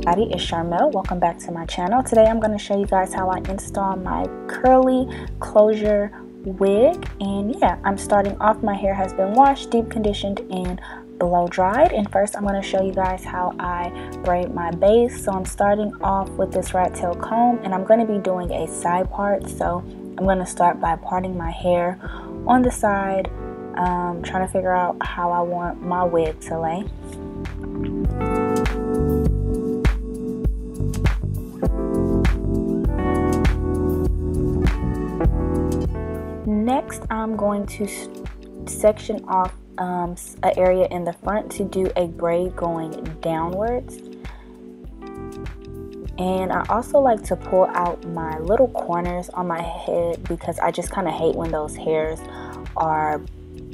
everybody, it's Sharmel. Welcome back to my channel. Today I'm going to show you guys how I install my curly closure wig. And yeah, I'm starting off. My hair has been washed, deep conditioned, and blow dried. And first I'm going to show you guys how I braid my base. So I'm starting off with this rat tail comb, and I'm going to be doing a side part. So I'm going to start by parting my hair on the side, trying to figure out how I want my wig to lay. Next, I'm going to section off an area in the front to do a braid going downwards. And I also like to pull out my little corners on my head because I just kind of hate when those hairs are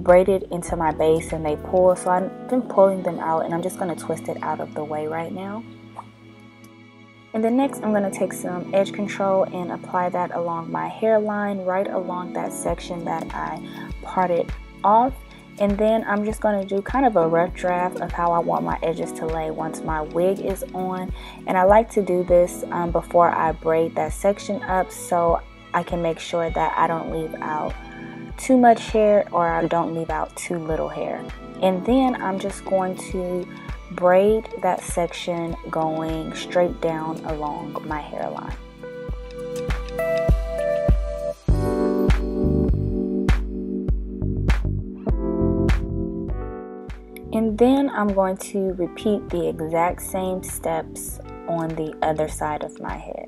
braided into my base and they pull. So I've been pulling them out, and I'm just going to twist it out of the way right now. And then next, I'm going to take some edge control and apply that along my hairline, right along that section that I parted off. And then I'm just going to do kind of a rough draft of how I want my edges to lay once my wig is on. And I like to do this before I braid that section up, so I can make sure that I don't leave out too much hair or I don't leave out too little hair. And then I'm just going to braid that section going straight down along my hairline. And then I'm going to repeat the exact same steps on the other side of my head.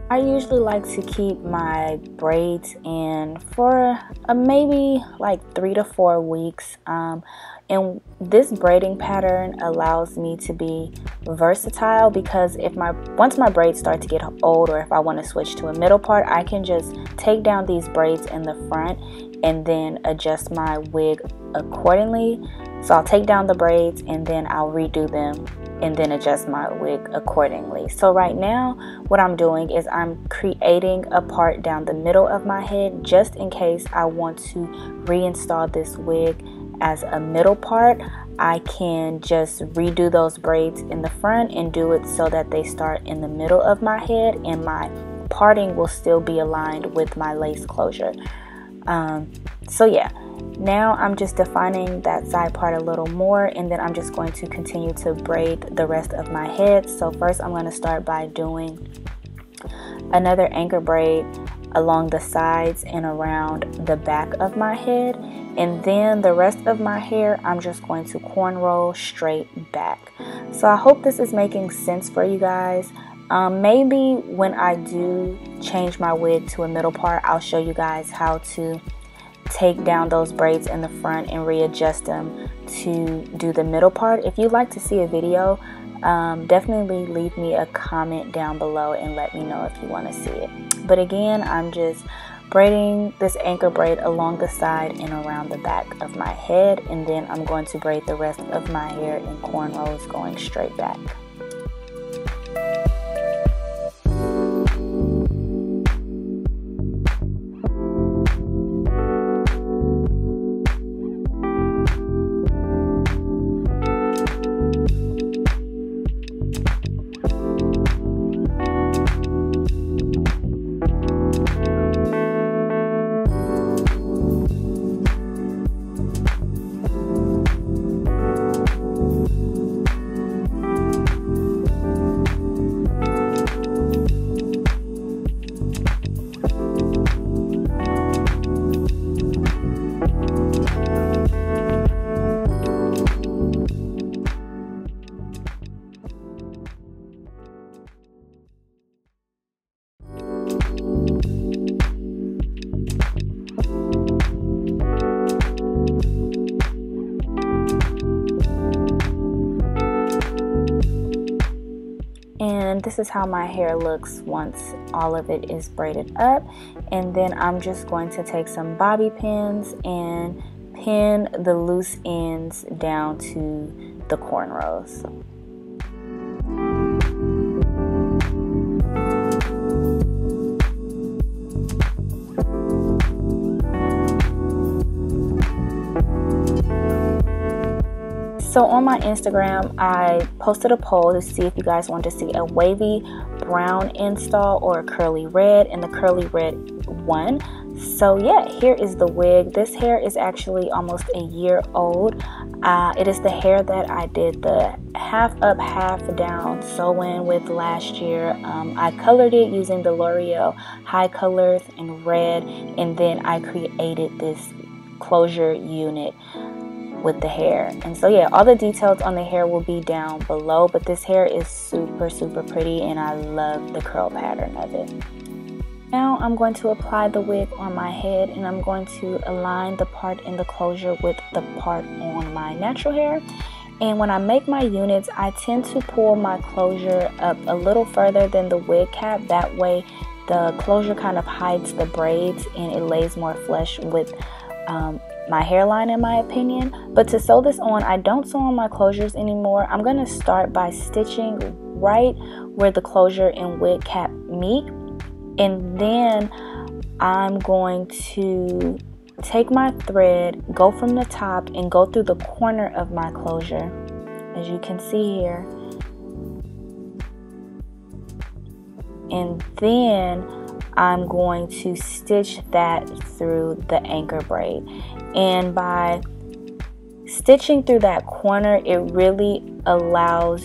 I usually like to keep my braids in for maybe like 3 to 4 weeks. And this braiding pattern allows me to be versatile because once my braids start to get old, or if I want to switch to a middle part, I can just take down these braids in the front and then adjust my wig accordingly. So I'll take down the braids and then I'll redo them and then adjust my wig accordingly. So right now what I'm doing is I'm creating a part down the middle of my head just in case I want to reinstall this wig as a middle part. I can just redo those braids in the front and do it so that they start in the middle of my head, and my parting will still be aligned with my lace closure. So yeah, now I'm just defining that side part a little more, and then I'm just going to continue to braid the rest of my head. So first I'm going to start by doing another anchor braid along the sides and around the back of my head, and then the rest of my hair I'm just going to cornrow straight back. So I hope this is making sense for you guys. Maybe when I do change my wig to a middle part, I'll show you guys how to take down those braids in the front and readjust them to do the middle part. If you'd like to see a video, definitely leave me a comment down below and let me know if you want to see it. But again, I'm just braiding this anchor braid along the side and around the back of my head, and then I'm going to braid the rest of my hair in cornrows going straight back. this is how my hair looks once all of it is braided up. And then I'm just going to take some bobby pins and pin the loose ends down to the cornrows. So on my Instagram, I posted a poll to see if you guys want to see a wavy brown install or a curly red, and the curly red won. So yeah, here is the wig. This hair is actually almost a year old. It is the hair that I did the half up, half down sew-in with last year. I colored it using the L'Oreal High Colors in red, and then I created this closure unit with the hair. And so yeah, all the details on the hair will be down below, but this hair is super pretty, and I love the curl pattern of it. Now I'm going to apply the wig on my head, and I'm going to align the part in the closure with the part on my natural hair. And when I make my units, I tend to pull my closure up a little further than the wig cap. That way the closure kind of hides the braids and it lays more flush with my hairline, in my opinion. But to sew this on, I don't sew on my closures anymore. I'm going to start by stitching right where the closure and wig cap meet, and then I'm going to take my thread, go from the top and go through the corner of my closure, as you can see here, and then I'm going to stitch that through the anchor braid. And by stitching through that corner, it really allows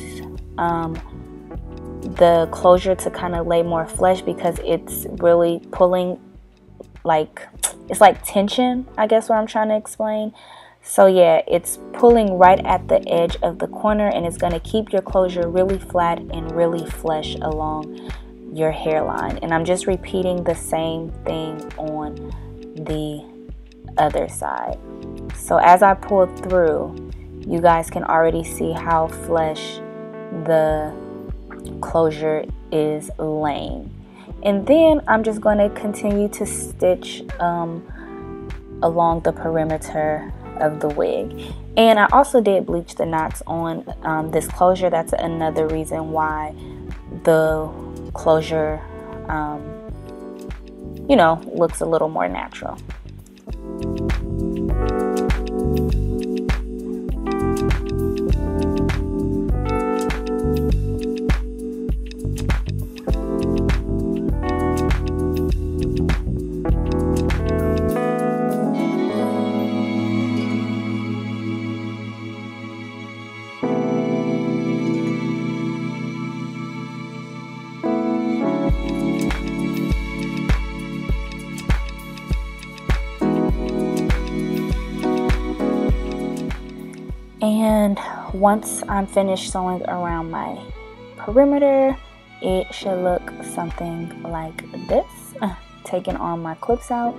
the closure to kind of lay more flesh, because it's really pulling, it's like tension, I guess, what I'm trying to explain. So yeah, it's pulling right at the edge of the corner, and it's going to keep your closure really flat and really flush along your hairline. And I'm just repeating the same thing on the other side. So as I pull through, you guys can already see how flush the closure is laying. And then I'm just going to continue to stitch along the perimeter of the wig. And I also did bleach the knots on this closure. That's another reason why the closure looks a little more natural. And once I'm finished sewing around my perimeter, it should look something like this, taking all my clips out.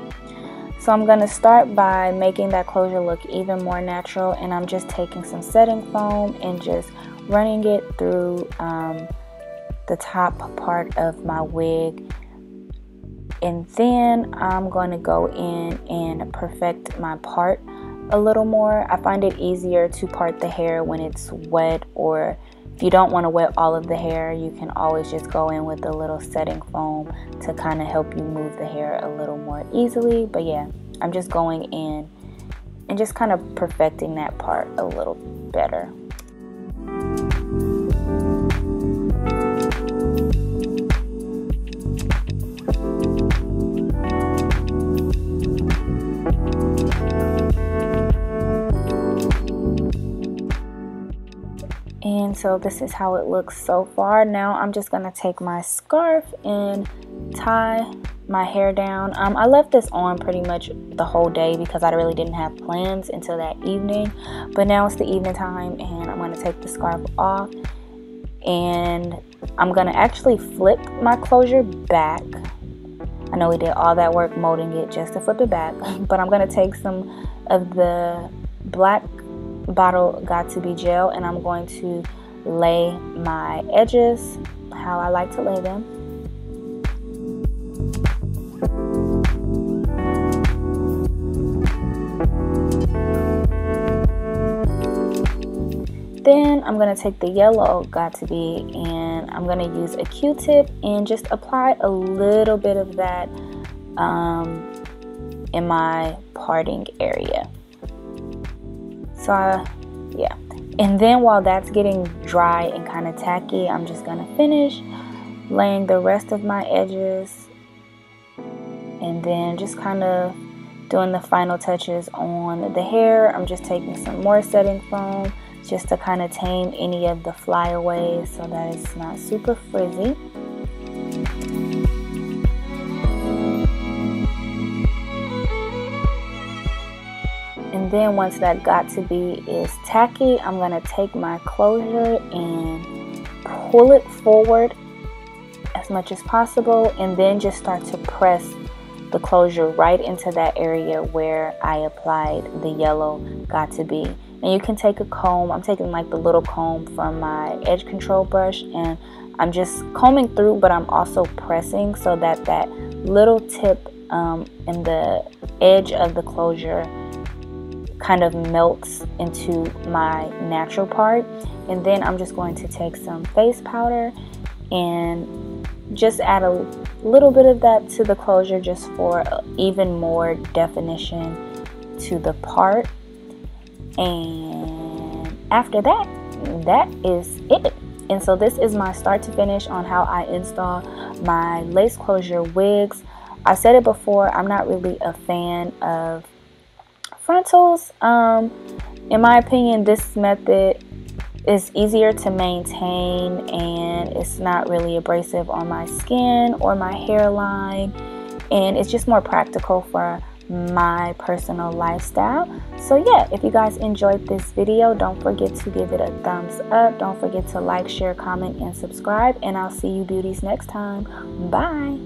So I'm going to start by making that closure look even more natural, and I'm just taking some setting foam and just running it through the top part of my wig. And then I'm going to go in and perfect my part a little more. I find it easier to part the hair when it's wet, or if you don't want to wet all of the hair, you can always just go in with a little setting foam to kind of help you move the hair a little more easily. But yeah, I'm just going in and just kind of perfecting that part a little better. And so this is how it looks so far. Now I'm just going to take my scarf and tie my hair down. I left this on pretty much the whole day because I really didn't have plans until that evening. But now it's the evening time, and I'm going to take the scarf off. And I'm going to actually flip my closure back. I know we did all that work molding it just to flip it back. But I'm going to take some of the black Bottle Got to Be gel, and I'm going to lay my edges how I like to lay them. Then I'm going to take the yellow got-to-be and I'm going to use a Q-tip and just apply a little bit of that in my parting area. So yeah, and then while that's getting dry and kind of tacky, I'm just going to finish laying the rest of my edges and then just kind of doing the final touches on the hair. I'm just taking some more setting foam just to kind of tame any of the flyaways so that it's not super frizzy. And then once that got-to-be is tacky, I'm going to take my closure and pull it forward as much as possible and then just start to press the closure right into that area where I applied the yellow got-to-be. And you can take a comb. I'm taking like the little comb from my edge control brush and I'm just combing through, but I'm also pressing so that that little tip in the edge of the closure kind of melts into my natural part. And then I'm just going to take some face powder and just add a little bit of that to the closure just for even more definition to the part. And after that, that is it. And so this is my start to finish on how I install my lace closure wigs. I said it before, I'm not really a fan of frontals. In my opinion, this method is easier to maintain and it's not really abrasive on my skin or my hairline, and it's just more practical for my personal lifestyle. So yeah, if you guys enjoyed this video, don't forget to give it a thumbs up. Don't forget to like, share, comment, and subscribe, and I'll see you beauties next time. Bye.